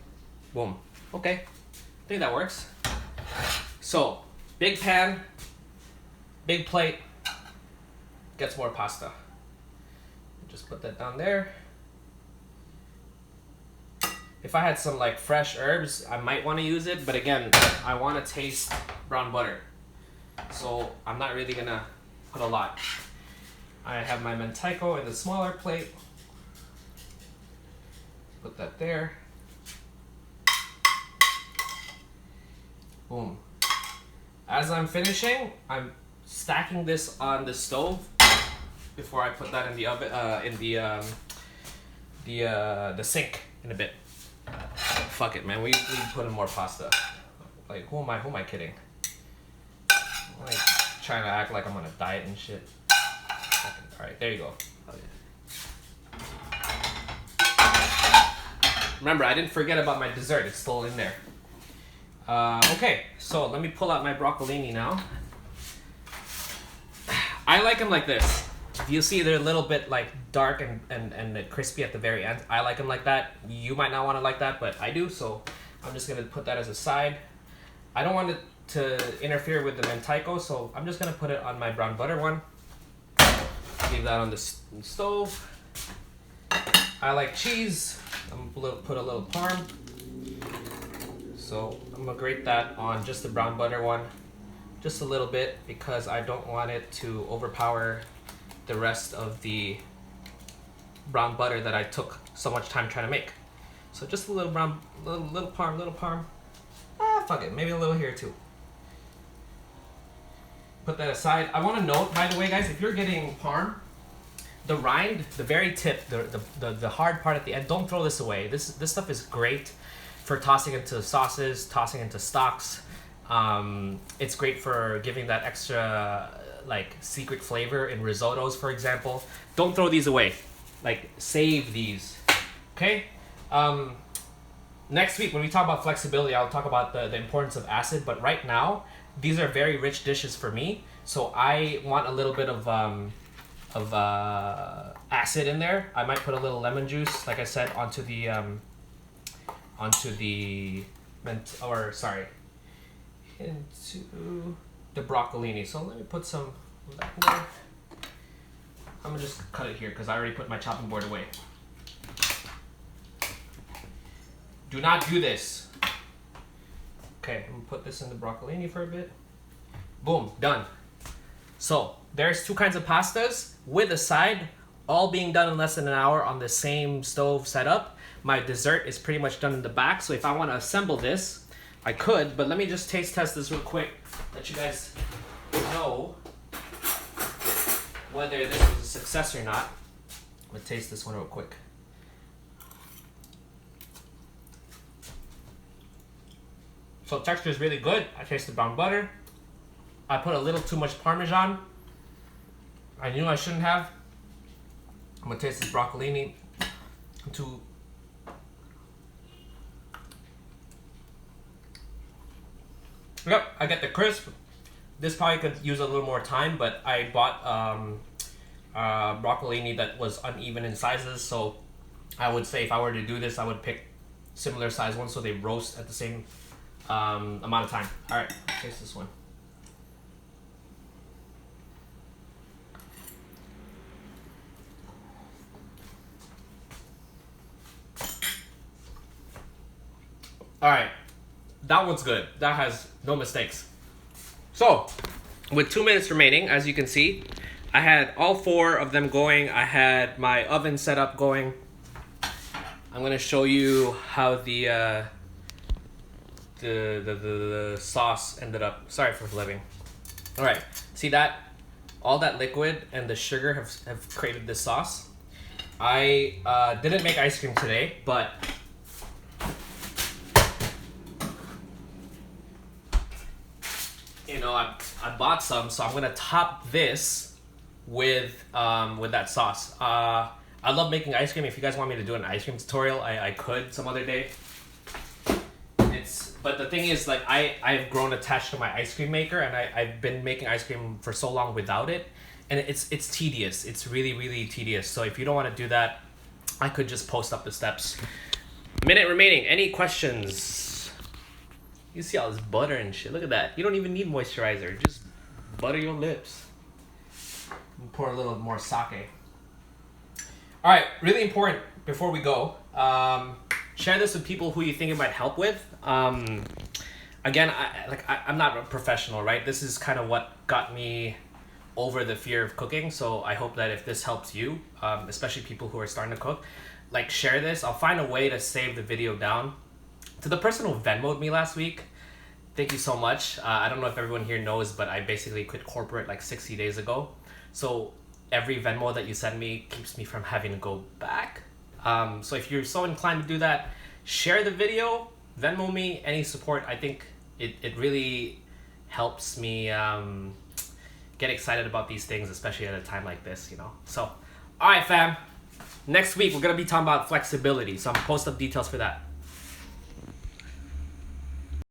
boom. Okay, I think that works. So big pan, big plate, gets more pasta. Just put that down there. If I had some like fresh herbs, I might want to use it, but again, I want to taste brown butter. So I'm not really gonna put a lot. I have my mentaiko in the smaller plate. Put that there. Boom. As I'm finishing, I'm stacking this on the stove before I put that in the oven, the sink in a bit. Fuck it, man. We put in more pasta. Like, who am I kidding? I'm like trying to act like I'm on a diet and shit. All right, there you go. Oh, yeah. Remember, I didn't forget about my dessert. It's still in there. Okay, so let me pull out my broccolini now. I like them like this. You see they're a little bit like dark and crispy at the very end. I like them like that. You might not want to like that, but I do, so I'm just gonna put that as a side. I don't want it to interfere with the mentaiko, so I'm just gonna put it on my brown butter one. Leave that on the stove. I like cheese. I'm gonna put a little parm. So I'm gonna grate that on just the brown butter one, just a little bit, because I don't want it to overpower the rest of the brown butter that I took so much time trying to make. So just a little little parm. Ah, fuck it, maybe a little here too. Put that aside. I want to note, by the way, guys, if you're getting parm, the rind, the very tip, the hard part at the end, don't throw this away. This stuff is great for tossing into sauces, tossing into stocks. It's great for giving that extra like secret flavor in risottos, for example. Don't throw these away. Like, save these. Okay? Next week when we talk about flexibility, I'll talk about the importance of acid, but right now these are very rich dishes for me, so I want a little bit of acid in there. I might put a little lemon juice, like I said, onto the into the broccolini. So let me put some back there. I'm gonna just cut it here because I already put my chopping board away. Do not do this. Okay, I'm gonna put this in the broccolini for a bit. Boom, done. So there's two kinds of pastas with a side, all being done in less than an hour on the same stove setup. My dessert is pretty much done in the back, so if I want to assemble this, I could, but let me just taste test this real quick, let you guys know whether this was a success or not. I'm gonna taste this one real quick. So texture is really good. I taste the brown butter. I put a little too much Parmesan. I knew I shouldn't have. I'm gonna taste this broccolini. Yep, I get the crisp. This probably could use a little more time, but I bought broccolini that was uneven in sizes, so I would say if I were to do this, I would pick similar size ones so they roast at the same amount of time. All right, taste this one. All right, that one's good. That has no mistakes. So, with 2 minutes remaining, as you can see, I had all 4 of them going. I had my oven set up going. I'm gonna show you how the sauce ended up. Sorry for flipping. All right, see that? All that liquid and the sugar have created this sauce. I didn't make ice cream today, but you know, I bought some, so I'm gonna top this with that sauce. I love making ice cream. If you guys want me to do an ice cream tutorial, I could some other day. But the thing is, like, I've grown attached to my ice cream maker, and I've been making ice cream for so long without it, and it's tedious. It's really, really tedious. So if you don't want to do that, I could just post up the steps. Minute remaining. Any questions? You see all this butter and shit. Look at that. You don't even need moisturizer. Just butter your lips. And pour a little more sake. All right, really important before we go. Share this with people who you think it might help with. Again, I'm not a professional, right? This is kind of what got me over the fear of cooking. So I hope that if this helps you, especially people who are starting to cook, like, share this. I'll find a way to save the video down. To the person who Venmo'd me last week, thank you so much. I don't know if everyone here knows, but I basically quit corporate like 60 days ago. So every Venmo that you send me keeps me from having to go back. So if you're so inclined to do that, share the video, Venmo me, any support. I think it really helps me get excited about these things, especially at a time like this, you know. So, all right, fam. Next week, we're going to be talking about flexibility. So I'm going to post up details for that.